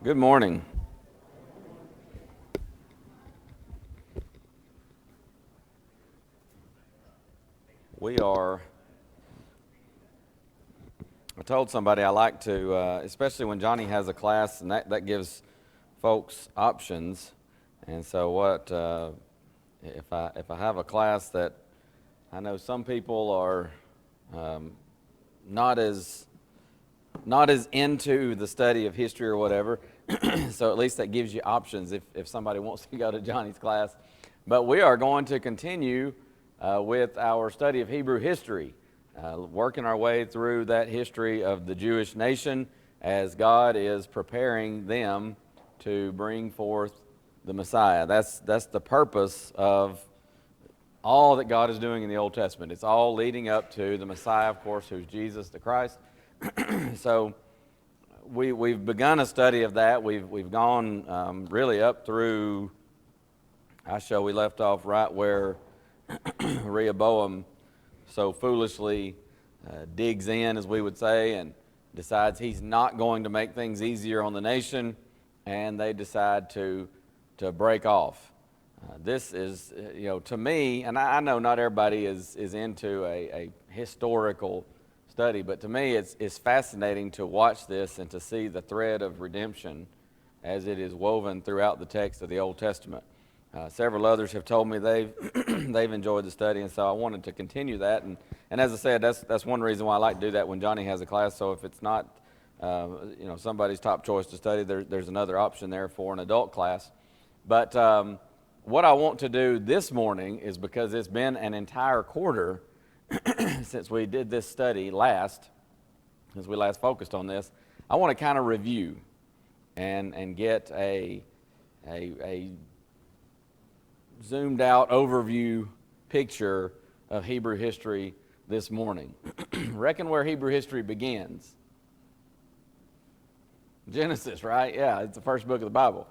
Good morning. I told somebody I like to, especially when Johnny has a class, and that gives folks options. And so if I have a class that I know some people are not as into the study of history or whatever, so at least that gives you options if somebody wants to go to Johnny's class. But we are going to continue with our study of Hebrew history, working our way through that history of the Jewish nation as God is preparing them to bring forth the Messiah. That's the purpose of all that God is doing in the Old Testament. It's all leading up to the Messiah, of course, who's Jesus the Christ. So we've begun a study of that. We've gone really up through, we left off right where Rehoboam so foolishly digs in, as we would say, and decides he's not going to make things easier on the nation, and they decide to break off. This is, to me, and I know not everybody is into a historical study, but to me it's fascinating to watch this and to see the thread of redemption as it is woven throughout the text of the Old Testament. Several others have told me they've enjoyed the study, and so I wanted to continue that. And as I said, that's one reason why I like to do that when Johnny has a class. So if it's not somebody's top choice to study, there's another option there for an adult class. But what I want to do this morning is, because it's been an entire quarter since we did this study since we last focused on this, I want to kind of review and get a zoomed out overview picture of Hebrew history this morning. Reckon where Hebrew history begins? Genesis, right? Yeah, it's the first book of the Bible.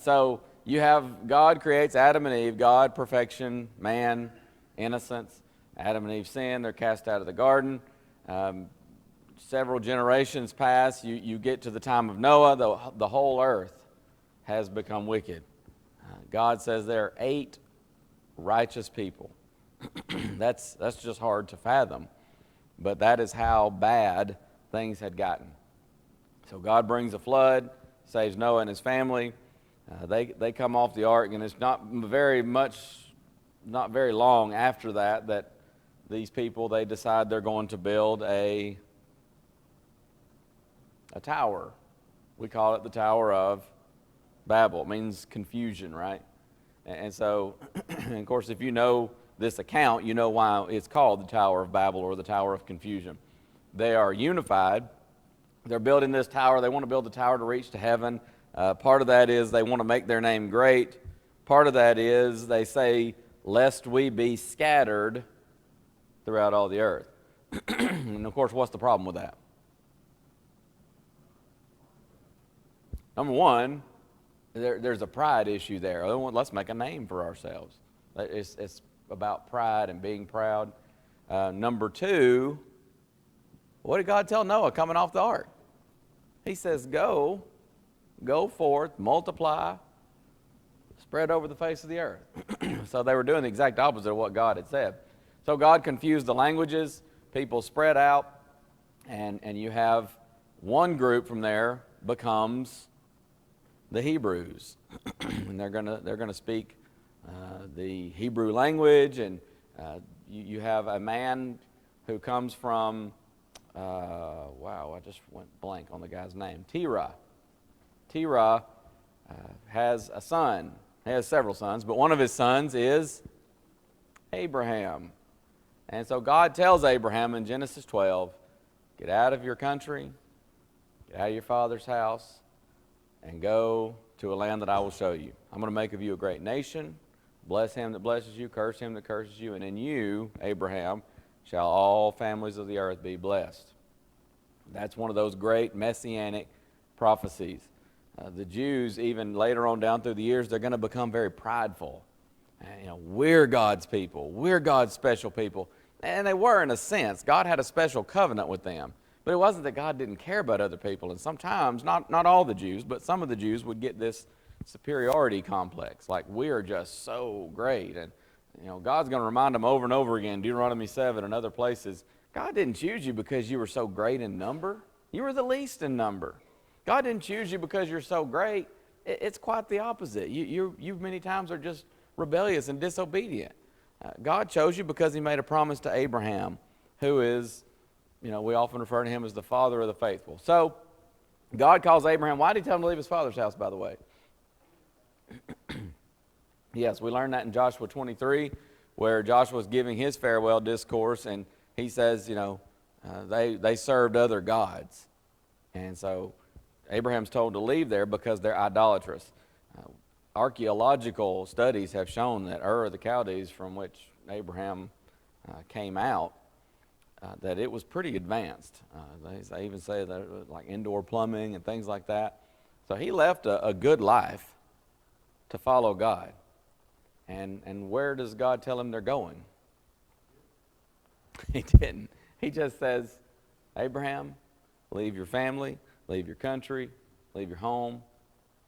So you have God creates Adam and Eve, God, perfection, man, innocence. Adam and Eve sin, they're cast out of the garden. Several generations pass, you get to the time of Noah, the whole earth has become wicked. God says there are 8 righteous people. That's just hard to fathom, but that is how bad things had gotten. So God brings a flood, saves Noah and his family. They come off the ark, and it's not very long after that these people, they decide they're going to build a tower. We call it the Tower of Babel. It means confusion, right? And so, and of course, if you know this account, you know why it's called the Tower of Babel or the Tower of Confusion. They are unified. They're building this tower. They want to build the tower to reach to heaven. Part of that is they want to make their name great. Part of that is they say, lest we be scattered throughout all the earth. And of course, what's the problem with that? Number one, there's a pride issue there. Let's make a name for ourselves. It's about pride and being proud. Number two, what did God tell Noah coming off the ark? He says, go forth, multiply, spread over the face of the earth. So they were doing the exact opposite of what God had said. So God confused the languages, people spread out, and you have one group from there becomes the Hebrews. And they're gonna speak the Hebrew language, and you have a man who comes from I just went blank on the guy's name. Terah has a son. He has several sons, but one of his sons is Abraham. And so God tells Abraham in Genesis 12, get out of your country, get out of your father's house, and go to a land that I will show you. I'm going to make of you a great nation. Bless him that blesses you, curse him that curses you, and in you, Abraham, shall all families of the earth be blessed. That's one of those great messianic prophecies. The Jews, even later on down through the years, they're going to become very prideful. We're God's people. We're God's special people. And they were in a sense. God had a special covenant with them. But it wasn't that God didn't care about other people. And sometimes, not all the Jews, but some of the Jews would get this superiority complex, like we are just so great. And God's going to remind them over and over again, Deuteronomy 7 and other places, God didn't choose you because you were so great in number. You were the least in number. God didn't choose you because you're so great. It's quite the opposite. You many times are just rebellious and disobedient. God chose you because he made a promise to Abraham, who is, we often refer to him as the father of the faithful. So God calls Abraham. Why did he tell him to leave his father's house, by the way? Yes, we learned that in Joshua 23, where Joshua was giving his farewell discourse, and he says, they served other gods. And so Abraham's told to leave there because they're idolatrous. Archaeological studies have shown that Ur of the Chaldees, from which Abraham came out, that it was pretty advanced. They even say that it was like indoor plumbing and things like that. So he left a good life to follow God. And where does God tell him they're going? He didn't. He just says, Abraham, leave your family, leave your country, leave your home,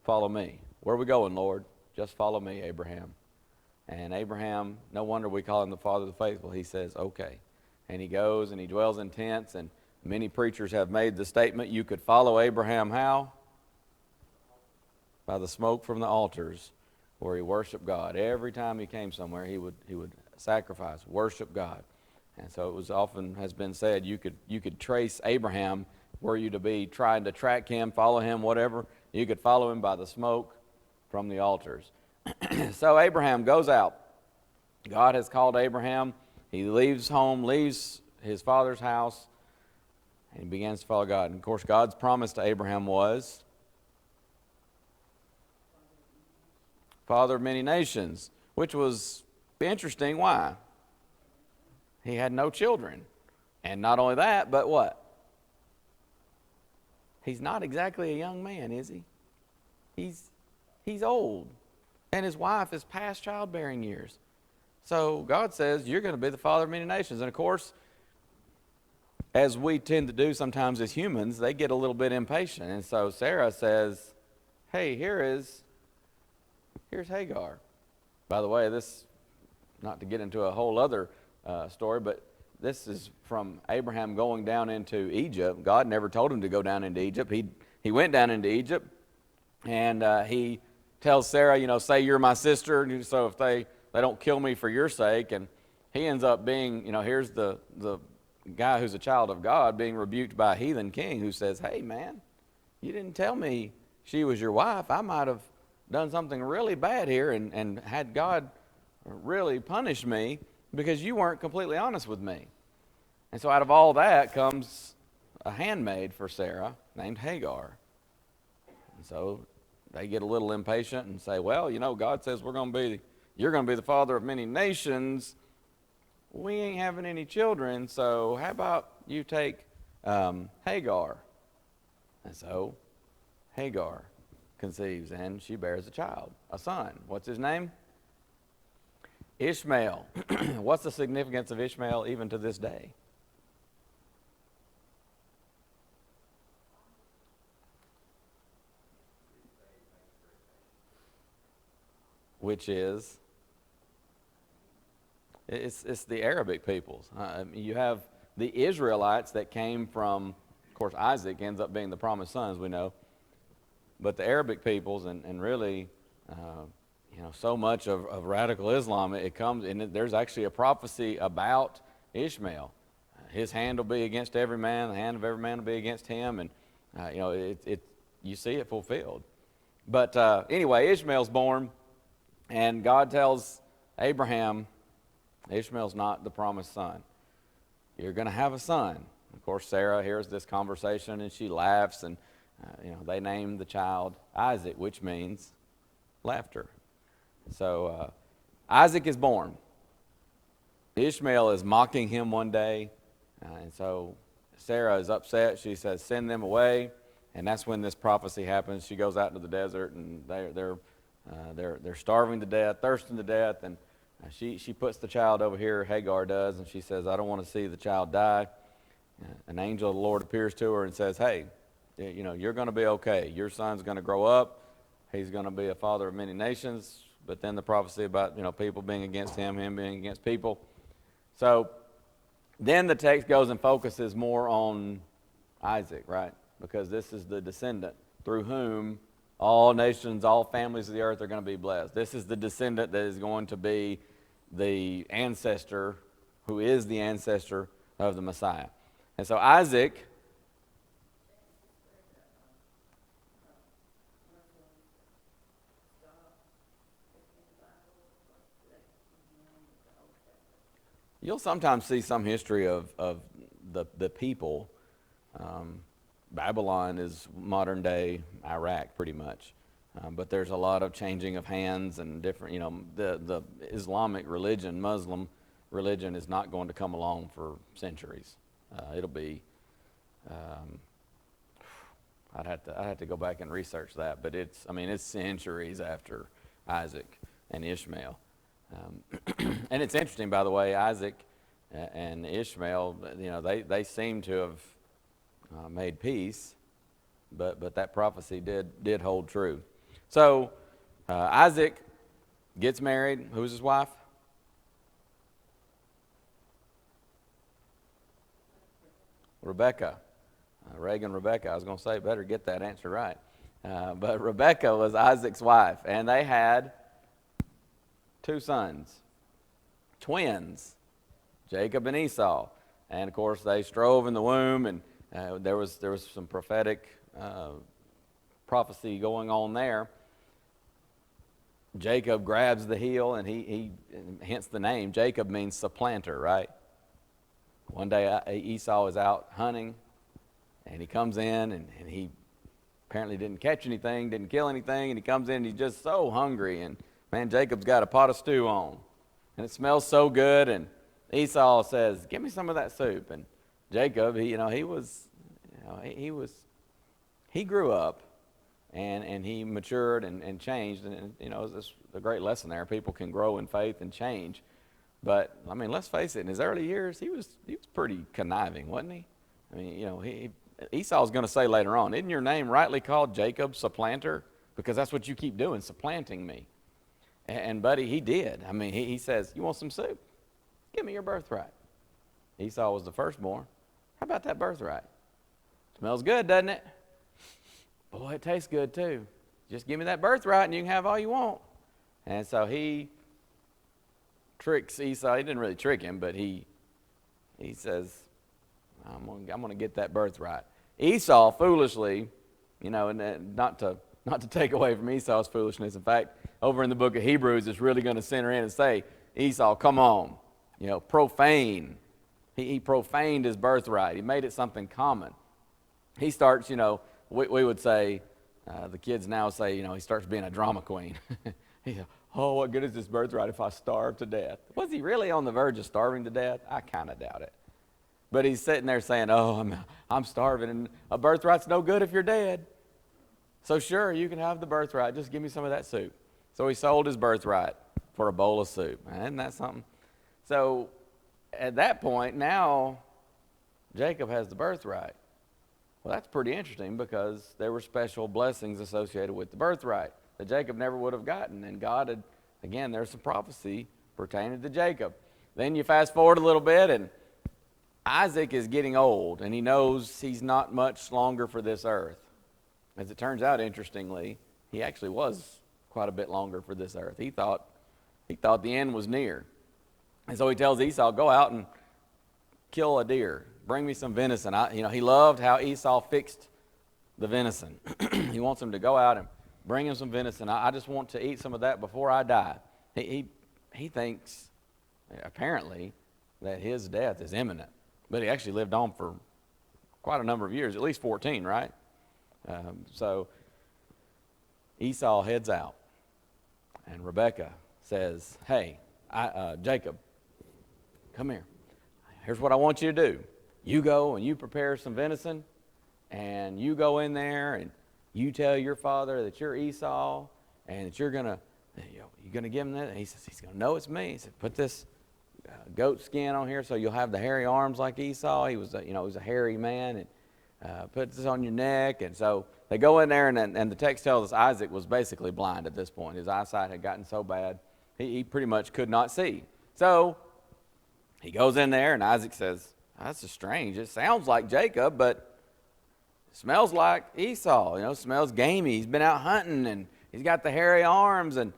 follow me. Where are we going, Lord? Just follow me, Abraham. And Abraham, no wonder we call him the father of the faithful. He says, okay. And he goes and he dwells in tents, and many preachers have made the statement, you could follow Abraham how? By the smoke from the altars where he worshiped God. Every time he came somewhere, he would sacrifice, worship God. And so it was often has been said you could trace Abraham, were you to be trying to track him, follow him, whatever, you could follow him by the smoke from the altars. So Abraham goes out. God has called Abraham. He leaves home, leaves his father's house, and he begins to follow God. And of course, God's promise to Abraham was father of many nations, which was interesting. Why? He had no children. And not only that, but what? He's not exactly a young man, is he? He's old. And his wife is past childbearing years. So God says, you're going to be the father of many nations. And of course, as we tend to do sometimes as humans, they get a little bit impatient. And so Sarah says, hey, here's Hagar. By the way, this, not to get into a whole other story, but this is from Abraham going down into Egypt. God never told him to go down into Egypt. He went down into Egypt, and he tells Sarah, say you're my sister, so if they don't kill me for your sake. And he ends up being, here's the guy who's a child of God being rebuked by a heathen king who says, hey, man, you didn't tell me she was your wife. I might have done something really bad here and had God really punish me because you weren't completely honest with me. And so out of all that comes a handmaid for Sarah named Hagar. And so they get a little impatient and say, well, God says you're going to be the father of many nations. We ain't having any children, so how about you take Hagar? And so Hagar conceives, and she bears a son. What's his name? Ishmael. What's the significance of Ishmael even to this day? Which is, it's the Arabic peoples. You have the Israelites that came from, of course, Isaac ends up being the promised son, as we know. But the Arabic peoples, and really, so much of radical Islam, it comes, and there's actually a prophecy about Ishmael. His hand will be against every man, the hand of every man will be against him, and you see it fulfilled. But anyway, Ishmael's born, and God tells Abraham, Ishmael's not the promised son. You're going to have a son. Of course, Sarah hears this conversation, and she laughs, and they name the child Isaac, which means laughter. So Isaac is born. Ishmael is mocking him one day, and so Sarah is upset. She says, send them away, and that's when this prophecy happens. She goes out into the desert, and they're starving to death, thirsting to death, and she puts the child over here, Hagar does, and she says, I don't want to see the child die. An angel of the Lord appears to her and says, hey, you're going to be okay. Your son's going to grow up. He's going to be a father of many nations. But then the prophecy about, people being against him being against people. So then the text goes and focuses more on Isaac, right? Because this is the descendant through whom all nations, all families of the earth are going to be blessed. This is the descendant that is going to be the ancestor, who is the ancestor of the Messiah. And so Isaac, you'll sometimes see some history of the people. Babylon is modern day Iraq pretty much. But there's a lot of changing of hands and different, the Islamic religion, Muslim religion is not going to come along for centuries. It'll be, I'd have to go back and research that, but it's centuries after Isaac and Ishmael. And it's interesting, by the way, Isaac and Ishmael, they seem to have made peace, but that prophecy did hold true. So Isaac gets married. Who's his wife? Rebecca. Reagan Rebecca. I was going to say, better get that answer right. But Rebecca was Isaac's wife, and they had 2 sons, twins, Jacob and Esau. And of course, they strove in the womb, and there was some prophetic prophecy going on there. Jacob grabs the heel, and he hence the name. Jacob means supplanter, right? One day Esau is out hunting, and he comes in, and he apparently didn't catch anything, didn't kill anything, and he comes in, and he's just so hungry, and man, Jacob's got a pot of stew on, and it smells so good, and Esau says, give me some of that soup. And Jacob, he grew up, and he matured and changed, and it's a great lesson there. People can grow in faith and change. But let's face it, in his early years, he was pretty conniving, wasn't he? Esau's going to say later on, isn't your name rightly called Jacob, supplanter? Because that's what you keep doing, supplanting me. And buddy, he did. He says, you want some soup? Give me your birthright. Esau was the firstborn. How about that birthright? Smells good, doesn't it? Boy, it tastes good too. Just give me that birthright and you can have all you want. And so he tricks Esau. He didn't really trick him, but he says, I'm going to get that birthright. Esau foolishly, and not to take away from Esau's foolishness. In fact, over in the book of Hebrews, it's really going to center in and say, Esau, come on, profane. He profaned his birthright. He made it something common. He starts, we would say, the kids now say, he starts being a drama queen. Oh, what good is this birthright if I starve to death? Was he really on the verge of starving to death? I kind of doubt it. But he's sitting there saying, oh, I'm starving, and a birthright's no good if you're dead. So sure, you can have the birthright. Just give me some of that soup. So he sold his birthright for a bowl of soup. Isn't that something? So at that point, now Jacob has the birthright. Well, that's pretty interesting because there were special blessings associated with the birthright that Jacob never would have gotten. And God had, again, there's some prophecy pertaining to Jacob. Then you fast forward a little bit, and Isaac is getting old, and he knows he's not much longer for this earth. As it turns out, interestingly, he actually was quite a bit longer for this earth. He thought the end was near. And so he tells Esau, go out and kill a deer. Bring me some venison. He loved how Esau fixed the venison. He wants him to go out and bring him some venison. I just want to eat some of that before I die. He thinks, apparently, that his death is imminent. But he actually lived on for quite a number of years, at least 14, right? So Esau heads out, and Rebekah says, hey, Jacob, come here. Here's what I want you to do. You go and you prepare some venison, and you go in there and you tell your father that you're Esau and that you're gonna give him that. And he says he's gonna know it's me. He said, put this goat skin on here so you'll have the hairy arms like Esau. He was he was a hairy man, and put this on your neck. And so they go in there, and the text tells us Isaac was basically blind at this point. His eyesight had gotten so bad, he pretty much could not see. So he goes in there, and Isaac says, that's strange. It sounds like Jacob, but it smells like Esau. Smells gamey. He's been out hunting, and he's got the hairy arms. And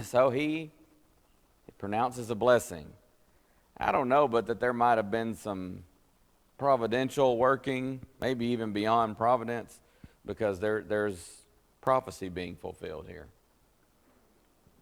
so he pronounces a blessing. I don't know, but that there might have been some providential working, maybe even beyond providence, because there's prophecy being fulfilled here.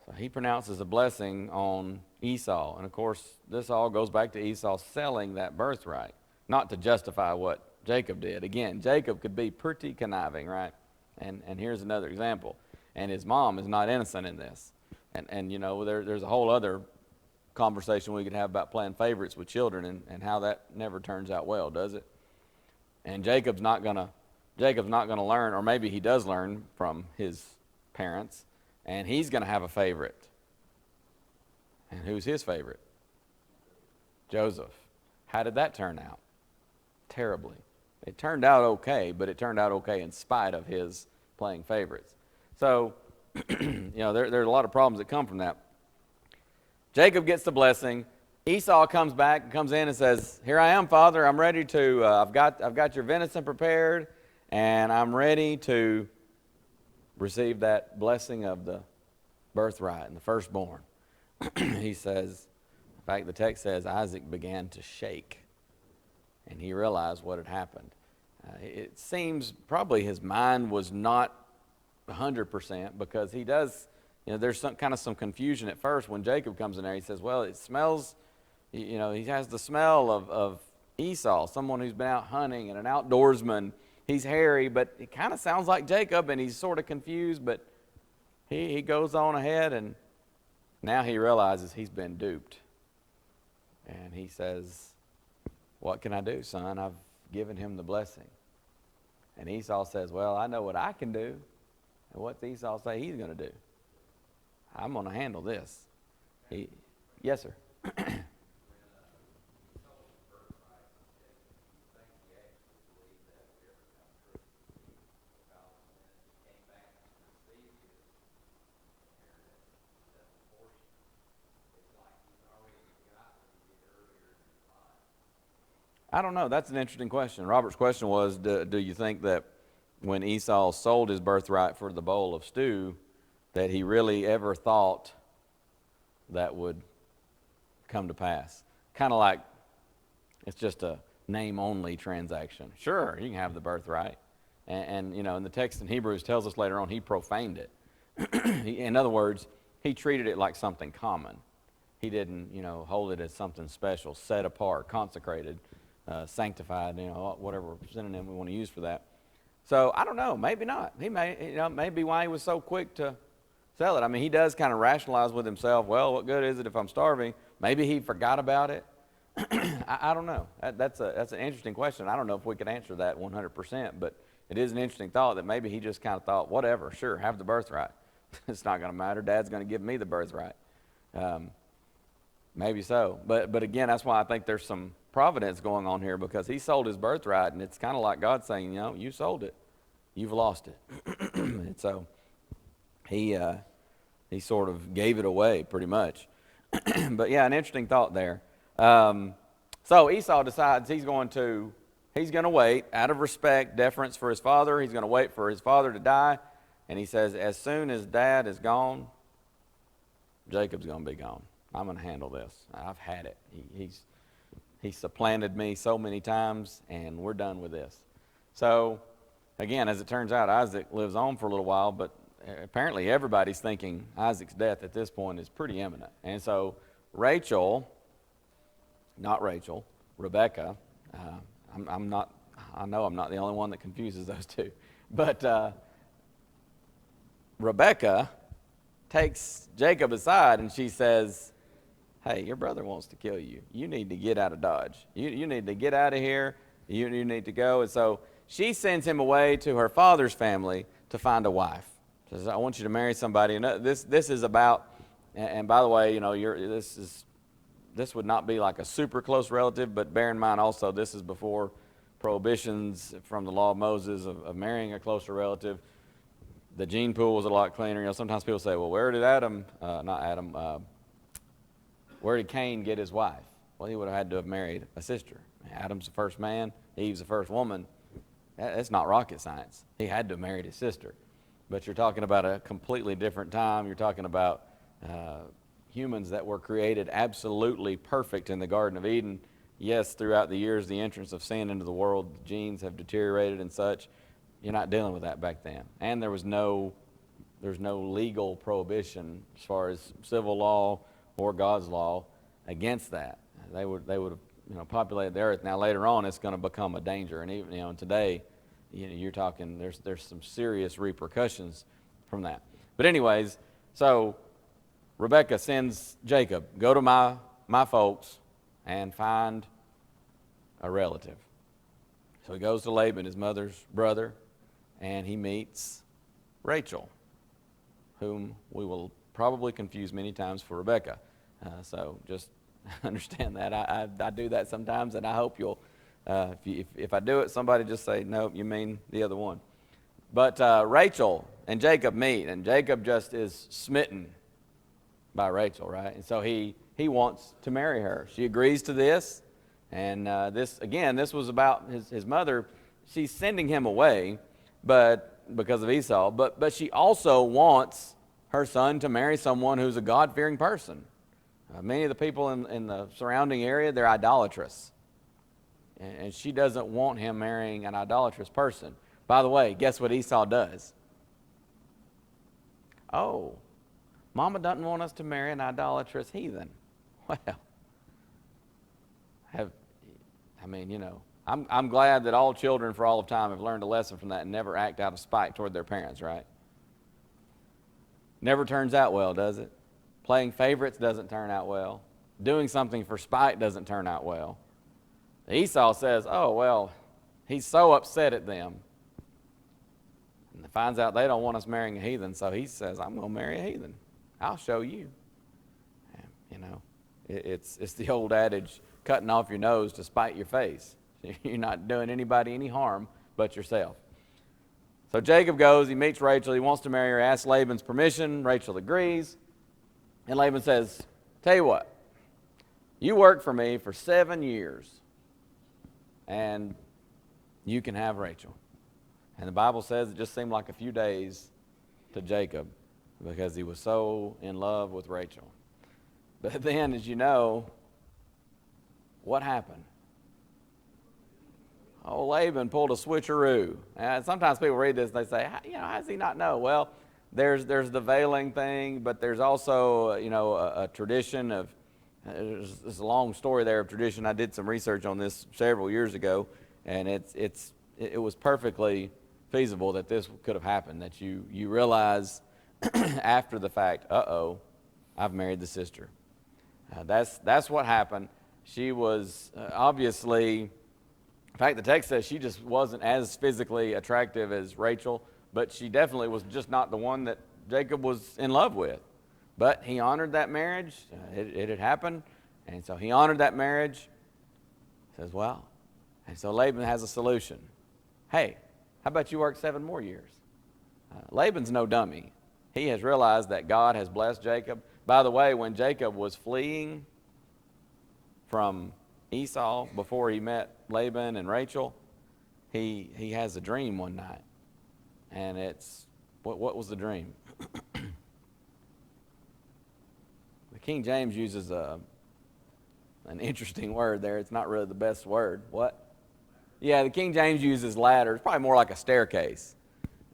So he pronounces a blessing on Esau. And of course, this all goes back to Esau selling that birthright, not to justify what Jacob did. Again, Jacob could be pretty conniving, right? And here's another example. And his mom is not innocent in this. And there's a whole other conversation we could have about playing favorites with children and how that never turns out well, does it? And Jacob's not gonna learn, or maybe he does learn from his parents, and he's gonna have a favorite. And who's his favorite? Joseph. How did that turn out? Terribly. It turned out okay, but it turned out okay in spite of his playing favorites. So, there are a lot of problems that come from that. Jacob gets the blessing. Esau comes in and says, here I am, Father. I'm ready to, I've got your venison prepared, and I'm ready to receive that blessing of the birthright and the firstborn. He says, in fact, the text says, Isaac began to shake, and he realized what had happened. It seems probably his mind was not 100%, because he does, there's some confusion at first when Jacob comes in there. He says, well, it smells, he has the smell of Esau, someone who's been out hunting and an outdoorsman. He's hairy, but it kind of sounds like Jacob, and he's sort of confused, but he goes on ahead, and now he realizes he's been duped. And he says, what can I do, son? I've given him the blessing. And Esau says, well, I know what I can do. And what's Esau say he's going to do? I'm going to handle this. Yes, sir. I don't know. That's an interesting question. Robert's question was, do you think that when Esau sold his birthright for the bowl of stew, that he really ever thought that would come to pass? Kind of like it's just a name-only transaction. Sure, you can have the birthright. And in the text in Hebrews tells us later on, he profaned it. In other words, he treated it like something common. He didn't, hold it as something special, set apart, consecrated, sanctified, whatever synonym we want to use for that. So I don't know, maybe not. He maybe why he was so quick to sell it. I mean, he does kind of rationalize with himself, well, what good is it if I'm starving? Maybe he forgot about it. I don't know. That's an interesting question. I don't know if we could answer that 100%, but it is an interesting thought that maybe he just kind of thought, whatever, sure, have the birthright. It's not going to matter. Dad's going to give me the birthright. Maybe so. But again, that's why I think there's some providence going on here, because he sold his birthright, and it's kind of like God saying, you sold it. You've lost it. And so he sort of gave it away pretty much. But yeah, an interesting thought there. So Esau decides he's going to wait out of respect, deference for his father. He's going to wait for his father to die. And he says, as soon as Dad is gone, Jacob's going to be gone. I'm going to handle this. I've had it. He's supplanted me so many times, and we're done with this. So, again, as it turns out, Isaac lives on for a little while, but apparently everybody's thinking Isaac's death at this point is pretty imminent. And so Rebecca, I know I'm not the only one that confuses those two, but Rebecca takes Jacob aside, and she says, hey, your brother wants to kill you. You need to get out of Dodge. You need to get out of here. You need to go. And so she sends him away to her father's family to find a wife. She says, I want you to marry somebody. And this is about, and by the way, this is this would not be like a super close relative, but bear in mind also this is before prohibitions from the law of Moses of marrying a closer relative. The gene pool was a lot cleaner. You know, sometimes people say, well, where did where did Cain get his wife? Well, he would have had to have married a sister. Adam's the first man, Eve's the first woman. That's not rocket science. He had to have married his sister. But you're talking about a completely different time. You're talking about humans that were created absolutely perfect in the Garden of Eden. Yes, throughout the years, the entrance of sin into the world, the genes have deteriorated and such. You're not dealing with that back then. And there's no legal prohibition as far as civil law or God's law against that. They would have populated the earth. Now later on, it's going to become a danger. And even today, you're talking there's some serious repercussions from that. But anyways, so Rebekah sends Jacob, go to my folks and find a relative. So he goes to Laban, his mother's brother, and he meets Rachel, whom we will probably confuse many times for Rebekah. So just understand that. I do that sometimes, and I hope you'll, if I do it, somebody just say, nope, you mean the other one. But Rachel and Jacob meet, and Jacob just is smitten by Rachel, right? And so he wants to marry her. She agrees to this, and this was about his mother. She's sending him away, but because of Esau, but she also wants her son to marry someone who's a God-fearing person. Many of the people in the surrounding area, they're idolatrous. And she doesn't want him marrying an idolatrous person. By the way, guess what Esau does? Oh, Mama doesn't want us to marry an idolatrous heathen. Well, I'm glad that all children for all of time have learned a lesson from that and never act out of spite toward their parents, right? Never turns out well, does it? Playing favorites doesn't turn out well. Doing something for spite doesn't turn out well. Esau says, oh, well, he's so upset at them. And finds out they don't want us marrying a heathen, so he says, I'm going to marry a heathen. I'll show you. And, it's the old adage, cutting off your nose to spite your face. You're not doing anybody any harm but yourself. So Jacob goes, he meets Rachel, he wants to marry her, asks Laban's permission. Rachel agrees. And Laban says, tell you what, you worked for me for 7 years, and you can have Rachel. And the Bible says it just seemed like a few days to Jacob because he was so in love with Rachel. But then, as you know, what happened? Oh, Laban pulled a switcheroo. And sometimes people read this and they say, how does he not know? Well, there's the veiling thing, but there's also, a tradition of, there's a long story there of tradition. I did some research on this several years ago, and it was perfectly feasible that this could have happened, that you realize after the fact, I've married the sister. That's what happened. She was obviously, in fact, the text says she just wasn't as physically attractive as Rachel, but she definitely was just not the one that Jacob was in love with. But he honored that marriage. It had happened, and so he honored that marriage. Says, well, and so Laban has a solution. Hey, how about you work 7 more years? Laban's no dummy. He has realized that God has blessed Jacob. By the way, when Jacob was fleeing from Esau before he met Laban and Rachel, he has a dream one night. And it's, what was the dream? The King James uses an interesting word there. It's not really the best word. What? Yeah, the King James uses ladder. It's probably more like a staircase.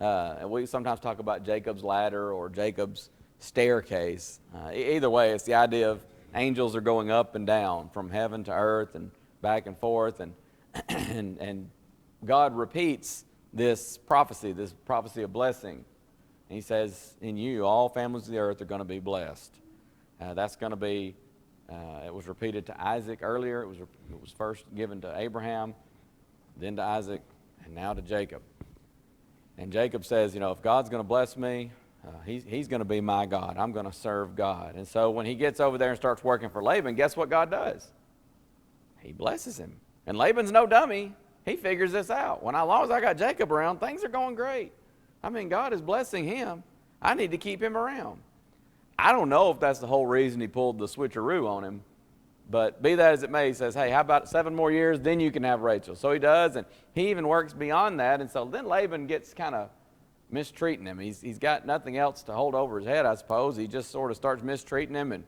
We sometimes talk about Jacob's ladder or Jacob's staircase. Either way, it's the idea of angels are going up and down from heaven to earth and back and forth. And, and God repeats this prophecy of blessing. And he says, in you, all families of the earth are going to be blessed. That's going to be, it was repeated to Isaac earlier. It was first given to Abraham, then to Isaac, and now to Jacob. And Jacob says, if God's going to bless me, He's going to be my God. I'm going to serve God. And so when he gets over there and starts working for Laban, guess what God does? He blesses him. And Laban's no dummy. He figures this out. As long as I got Jacob around, things are going great. I mean, God is blessing him. I need to keep him around. I don't know if that's the whole reason he pulled the switcheroo on him. But be that as it may, he says, hey, how about 7 more years, then you can have Rachel. So he does, and he even works beyond that. And so then Laban gets kind of mistreating him. He's got nothing else to hold over his head, I suppose. He just sort of starts mistreating him. And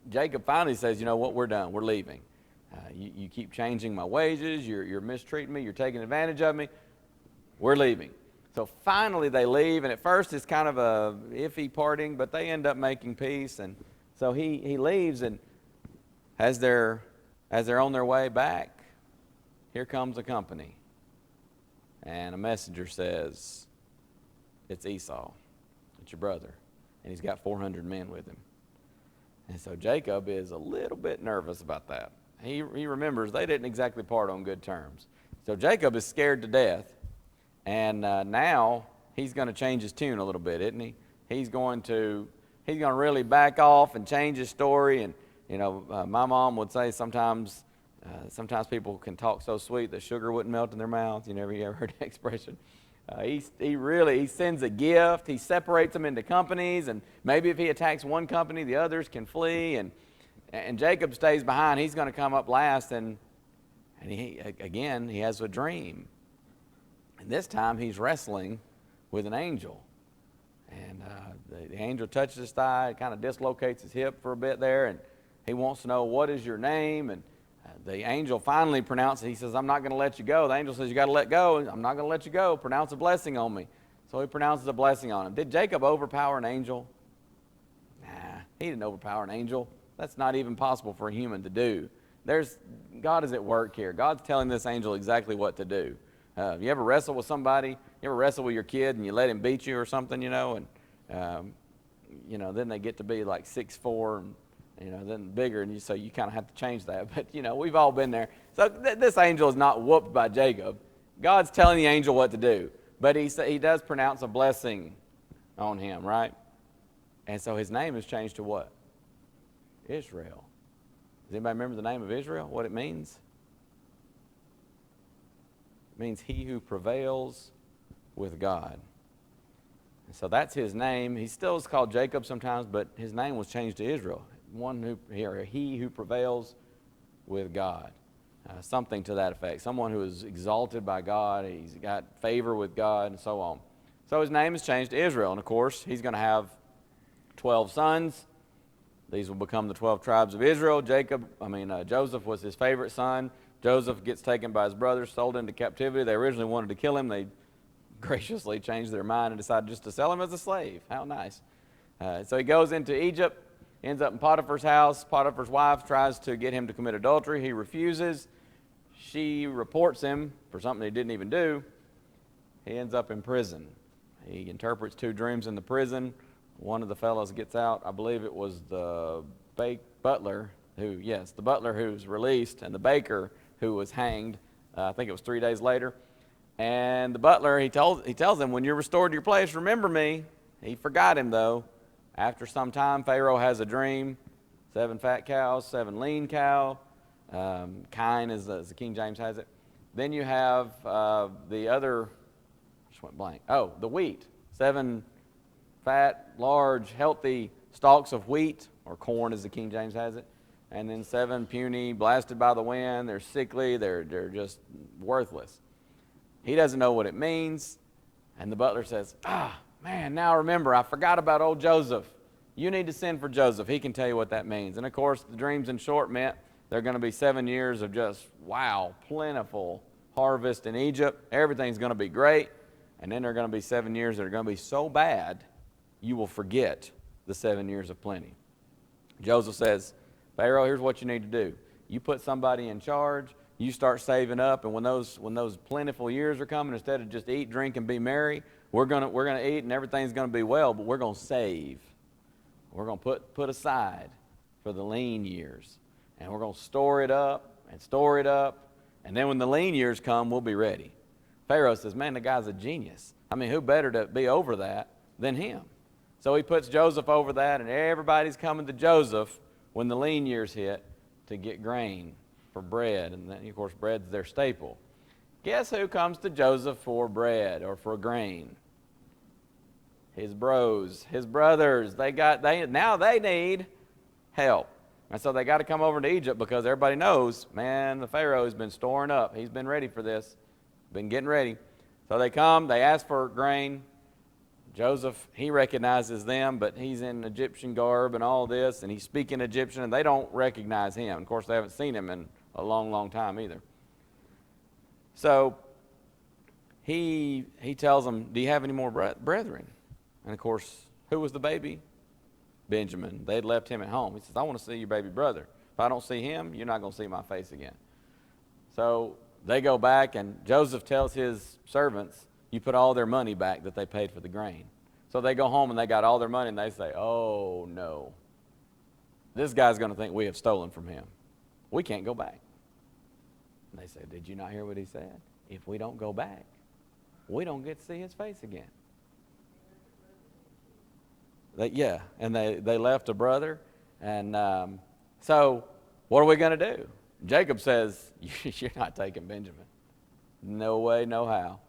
Jacob finally says, you know what, we're done. We're leaving. You keep changing my wages. You're mistreating me. You're taking advantage of me. We're leaving. So finally they leave, and at first it's kind of a iffy parting, but they end up making peace. And so he leaves, and as they're on their way back, here comes a company. And a messenger says, it's Esau. It's your brother. And he's got 400 men with him. And so Jacob is a little bit nervous about that. He remembers they didn't exactly part on good terms. So Jacob is scared to death. And now he's going to change his tune a little bit, isn't he? He's going to really back off and change his story. And, my mom would say sometimes people can talk so sweet that sugar wouldn't melt in their mouth. You ever heard that expression? He sends a gift. He separates them into companies, and maybe if he attacks one company, the others can flee. And Jacob stays behind. He's going to come up last, and he has a dream. And this time he's wrestling with an angel. And the angel touches his thigh, kind of dislocates his hip for a bit there, and he wants to know, what is your name? And the angel finally pronounces, he says, I'm not going to let you go. The angel says, you got to let go. I'm not going to let you go. Pronounce a blessing on me. So he pronounces a blessing on him. Did Jacob overpower an angel? Nah, he didn't overpower an angel. That's not even possible for a human to do. God is at work here. God's telling this angel exactly what to do. You ever wrestle with somebody? You ever wrestle with your kid and you let him beat you or something, and then they get to be like 6'4", and then bigger, and so you kind of have to change that. But we've all been there. So this angel is not whooped by Jacob. God's telling the angel what to do, but he does pronounce a blessing on him, right? And so his name is changed to what? Israel. Does anybody remember the name of Israel? What it means? It means he who prevails with God. And so that's his name. He still is called Jacob sometimes, but his name was changed to Israel. He who prevails with God. Something to that effect. Someone who is exalted by God. He's got favor with God and so on. So his name is changed to Israel. And of course, he's going to have 12 sons. These will become the 12 tribes of Israel. Joseph was his favorite son. Joseph gets taken by his brothers, sold into captivity. They originally wanted to kill him. They graciously changed their mind and decided just to sell him as a slave. How nice. So he goes into Egypt, ends up in Potiphar's house. Potiphar's wife tries to get him to commit adultery. He refuses. She reports him for something he didn't even do. He ends up in prison. He interprets 2 dreams in the prison. One of the fellows gets out. I believe it was the butler who's released, and the baker who was hanged. I think it was 3 days later. And the butler, he tells him, when you're restored to your place, remember me. He forgot him, though. After some time, Pharaoh has a dream. 7 fat cows, 7 lean cow. Kine, as the King James has it. Then you have the other, just went blank. Oh, the wheat. 7 fat, large, healthy stalks of wheat, or corn as the King James has it. And then 7 puny, blasted by the wind. They're sickly. They're just worthless. He doesn't know what it means. And the butler says, man, now remember, I forgot about old Joseph. You need to send for Joseph. He can tell you what that means. And of course, the dreams in short meant there are going to be 7 years of just, plentiful harvest in Egypt. Everything's going to be great. And then there are going to be 7 years that are going to be so bad, you will forget the 7 years of plenty. Joseph says, Pharaoh, here's what you need to do. You put somebody in charge. You start saving up, and when those plentiful years are coming, instead of just eat, drink, and be merry, we're gonna eat, and everything's gonna be well. But we're gonna save. We're gonna put aside for the lean years, and we're gonna store it up, and then when the lean years come, we'll be ready. Pharaoh says, "Man, the guy's a genius. I mean, who better to be over that than him. So he puts Joseph over that, and everybody's coming to Joseph when the lean years hit to get grain for bread. And then, of course, bread's their staple. Guess who comes to Joseph for bread or for grain? His bros, his brothers. Now they need help. And so they got to come over to Egypt because everybody knows, man, the Pharaoh's been storing up. He's been ready for this, been getting ready. So they come, they ask for grain. Joseph, he recognizes them, but he's in Egyptian garb and all this, and he's speaking Egyptian, and they don't recognize him. Of course, they haven't seen him in a long, long time either. So he tells them, do you have any more brethren? And, of course, who was the baby? Benjamin. They'd left him at home. He says, I want to see your baby brother. If I don't see him, you're not going to see my face again. So they go back, and Joseph tells his servants, you put all their money back that they paid for the grain. So they go home, and they got all their money, and they say, oh, no. This guy's going to think we have stolen from him. We can't go back. And they say, did you not hear what he said? If we don't go back, we don't get to see his face again. And they left a brother. And so what are we going to do? Jacob says, you're not taking Benjamin. No way, no how.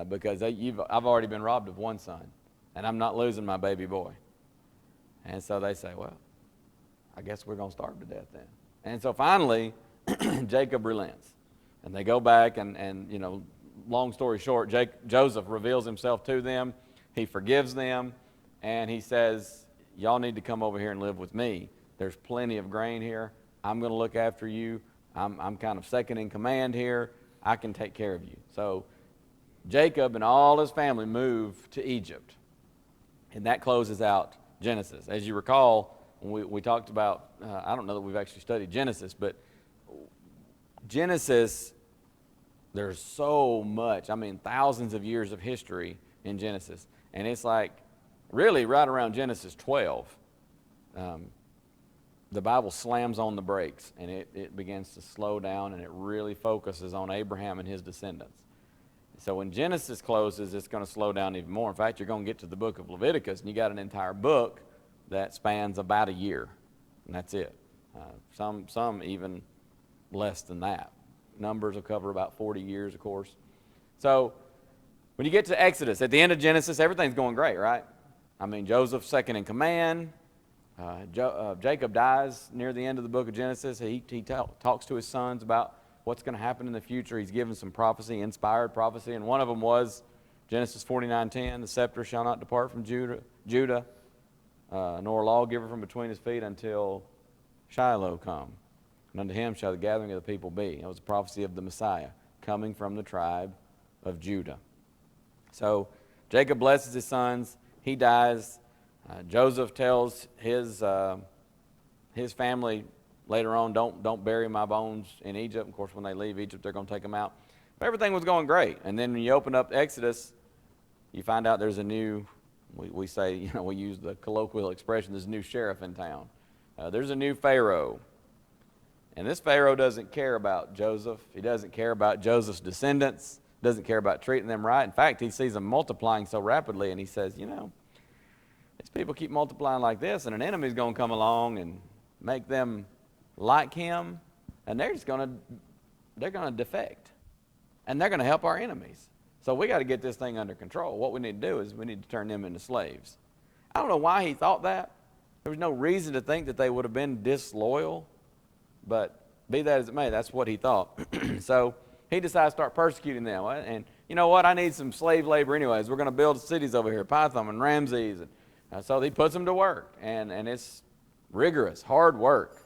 Because I've already been robbed of one son, and I'm not losing my baby boy. And so they say, well, I guess we're going to starve to death then. And so finally, Jacob relents. And they go back, and you know, long story short, Joseph reveals himself to them. He forgives them, and he says, y'all need to come over here and live with me. There's plenty of grain here. I'm going to look after you. I'm kind of second in command here. I can take care of you. So Jacob and all his family move to Egypt. And that closes out Genesis. As you recall, when we talked about, I don't know that we've actually studied Genesis, but Genesis, there's so much, thousands of years of history in Genesis. And it's like, really right around Genesis 12, the Bible slams on the brakes, and it begins to slow down, and it really focuses on Abraham and his descendants. So when Genesis closes, it's going to slow down even more. In fact, you're going to get to the book of Leviticus, and you got an entire book that spans about a year, and that's it. Some even less than that. Numbers will cover about 40 years, of course. So when you get to Exodus, at the end of Genesis, everything's going great, right? Joseph's second in command. Jacob dies near the end of the book of Genesis. He talks to his sons about what's going to happen in the future. He's given some prophecy, inspired prophecy, and one of them was Genesis 49:10, the scepter shall not depart from Judah, nor a lawgiver from between his feet until Shiloh come. And unto him shall the gathering of the people be. It was a prophecy of the Messiah coming from the tribe of Judah. So Jacob blesses his sons. He dies. Joseph tells his family later on, don't bury my bones in Egypt. Of course, when they leave Egypt, they're going to take them out. But everything was going great. And then when you open up Exodus, you find out there's a new, we say, we use the colloquial expression, there's a new sheriff in town. There's a new Pharaoh. And this Pharaoh doesn't care about Joseph. He doesn't care about Joseph's descendants. Doesn't care about treating them right. In fact, he sees them multiplying so rapidly, and he says, these people keep multiplying like this, and an enemy's going to come along and make them like him, and they're going to defect, and they're going to help our enemies. So we got to get this thing under control. What we need to do is we need to turn them into slaves. I don't know why he thought that. There was no reason to think that they would have been disloyal, but be that as it may, that's what he thought. So he decides to start persecuting them. And you know what? I need some slave labor anyways. We're going to build cities over here, Pithom and Ramses. And so he puts them to work. And it's rigorous, hard work.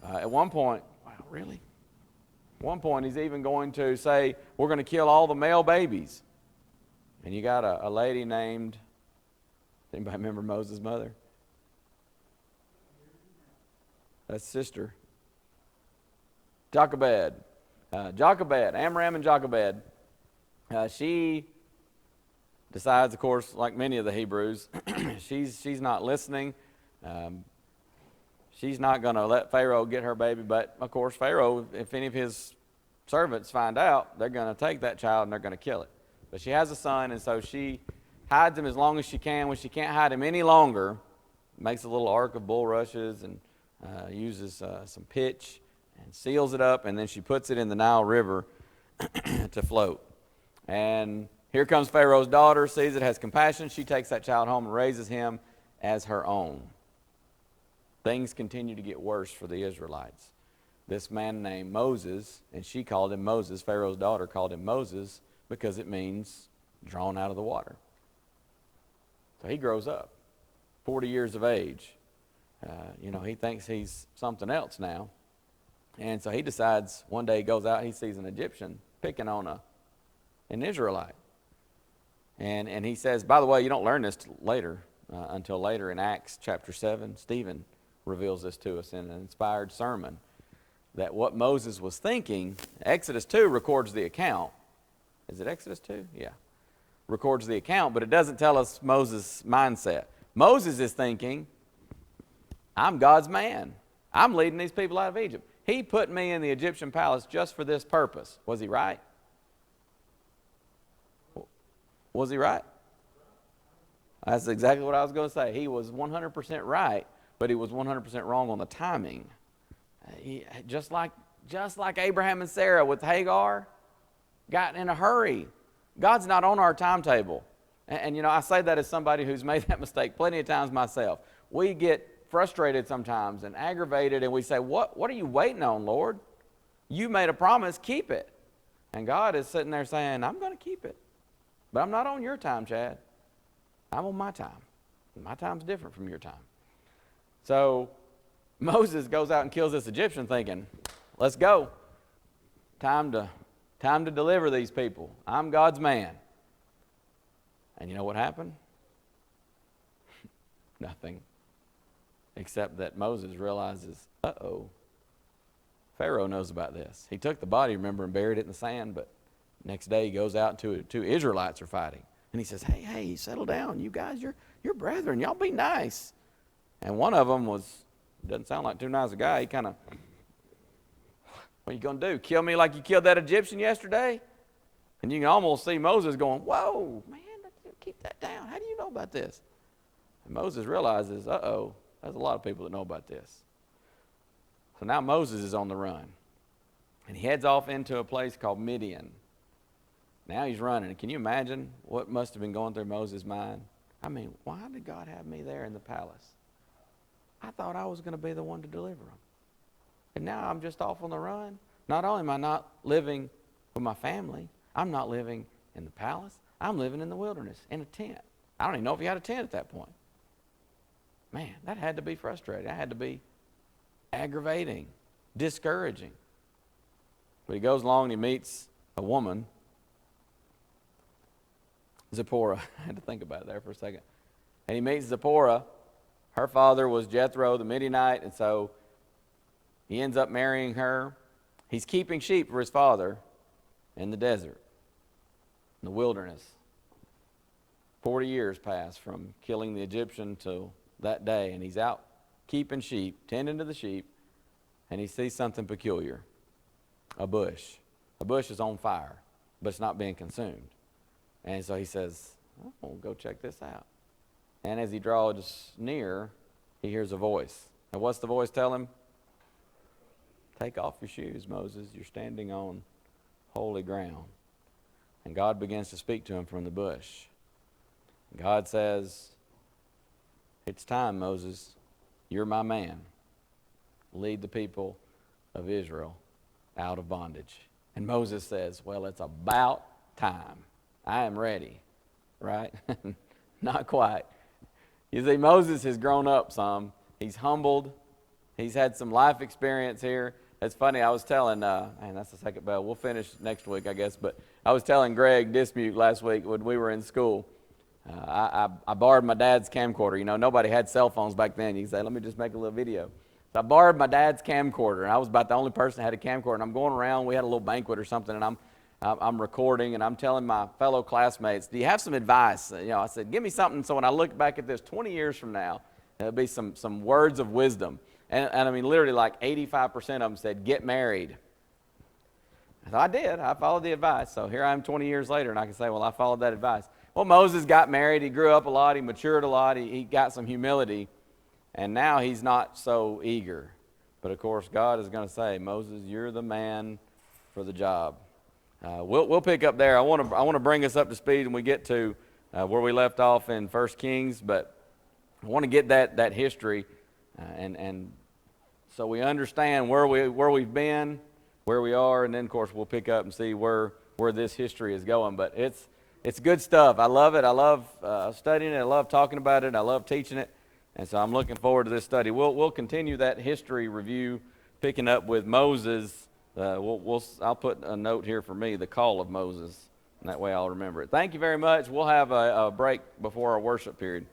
At one point, wow, really? At one point, he's even going to say, we're going to kill all the male babies. And you got a lady named, anybody remember Moses' mother? That's sister. Jochebed, Amram and Jochebed. She decides, of course, like many of the Hebrews, she's not listening. She's not going to let Pharaoh get her baby, but of course Pharaoh, if any of his servants find out, they're going to take that child and they're going to kill it. But she has a son, and so she hides him as long as she can. When she can't hide him any longer, makes a little ark of bulrushes and uses some pitch and seals it up, and then she puts it in the Nile River to float. And here comes Pharaoh's daughter, sees it, has compassion. She takes that child home and raises him as her own. Things continue to get worse for the Israelites. This man named Moses, and she called him Moses, Pharaoh's daughter called him Moses because it means drawn out of the water. So he grows up, 40 years of age. He thinks he's something else now. And so he decides, one day he goes out, he sees an Egyptian picking on an Israelite. And he says, by the way, you don't learn this until later in Acts chapter 7. Stephen reveals this to us in an inspired sermon, that what Moses was thinking, Exodus 2 records the account. Is it Exodus 2? Yeah. Records the account, but it doesn't tell us Moses' mindset. Moses is thinking, I'm God's man. I'm leading these people out of Egypt. He put me in the Egyptian palace just for this purpose. Was he right? Was he right? That's exactly what I was going to say. He was 100% right, but he was 100% wrong on the timing. Just like Abraham and Sarah with Hagar, got in a hurry. God's not on our timetable. And I say that as somebody who's made that mistake plenty of times myself. We get frustrated sometimes and aggravated, and we say, what are you waiting on, Lord? You made a promise, keep it. And God is sitting there saying, I'm going to keep it. But I'm not on your time, Chad. I'm on my time. My time's different from your time. So Moses goes out and kills this Egyptian thinking, let's go. Time to deliver these people. I'm God's man. And you know what happened? Nothing. Except that Moses realizes, Pharaoh knows about this. He took the body, remember, and buried it in the sand, but next day he goes out and two Israelites are fighting. And he says, hey, settle down. You guys, you're brethren. Y'all be nice. And one of them doesn't sound like too nice a guy. He kind of, what are you going to do? Kill me like you killed that Egyptian yesterday? And you can almost see Moses going, whoa, man, keep that down. How do you know about this? And Moses realizes, there's a lot of people that know about this. So now Moses is on the run. And he heads off into a place called Midian. Now he's running. And can you imagine what must have been going through Moses' mind? I mean, why did God have me there in the palace? I thought I was going to be the one to deliver them. And now I'm just off on the run. Not only am I not living with my family, I'm not living in the palace. I'm living in the wilderness in a tent. I don't even know if he had a tent at that point. Man, that had to be frustrating. That had to be aggravating, discouraging. But he goes along and he meets a woman, Zipporah. I had to think about it there for a second. And he meets Zipporah. Her father was Jethro, the Midianite, and so he ends up marrying her. He's keeping sheep for his father in the desert, in the wilderness. 40 years pass from killing the Egyptian to that day, and he's out keeping sheep, tending to the sheep, and he sees something peculiar. A bush. A bush is on fire, but it's not being consumed. And so he says, we'll go check this out. And as he draws near, he hears a voice. And what's the voice tell him? Take off your shoes, Moses. You're standing on holy ground. And God begins to speak to him from the bush. God says, it's time, Moses. You're my man. Lead the people of Israel out of bondage. And Moses says, well, it's about time. I am ready. Right? Not quite. You see, Moses has grown up some. He's humbled. He's had some life experience here. It's funny, I was telling, man, that's the second bell. We'll finish next week, I guess. But I was telling Greg Dismute last week when we were in school. I borrowed my dad's camcorder. You know, nobody had cell phones back then. You can say, let me just make a little video. So I borrowed my dad's camcorder, and I was about the only person that had a camcorder. And I'm going around. We had a little banquet or something, and I'm recording, and I'm telling my fellow classmates, do you have some advice? I said, give me something so when I look back at this 20 years from now, there'll be some words of wisdom. And I mean, literally like 85% of them said, get married. So I did. I followed the advice. So here I am 20 years later, and I can say, well, I followed that advice. Well, Moses got married. He grew up a lot. He matured a lot. He got some humility. And now he's not so eager. But, of course, God is going to say, Moses, you're the man for the job. We'll pick up there. I want to bring us up to speed when we get to where we left off in 1 Kings. But I want to get that history and so we understand where we've been, where we are, and then, of course, we'll pick up and see where this history is going. But it's good stuff. I love it. I love studying it. I love talking about it. I love teaching it. And so I'm looking forward to this study. We'll continue that history review, picking up with Moses. I'll put a note here for me, the call of Moses, and that way I'll remember it. Thank you very much. We'll have a break before our worship period.